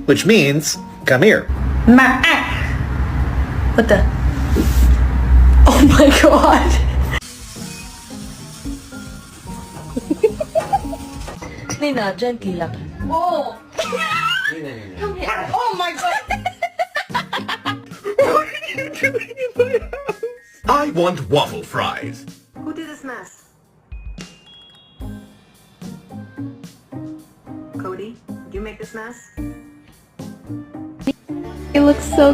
which means, come here. What the? Oh my god. Nina, gently lang. Oh! Come here. Oh my god! What are you doing in my house? I want waffle fries. Who did this mess? Cody, did you make this mess? You look so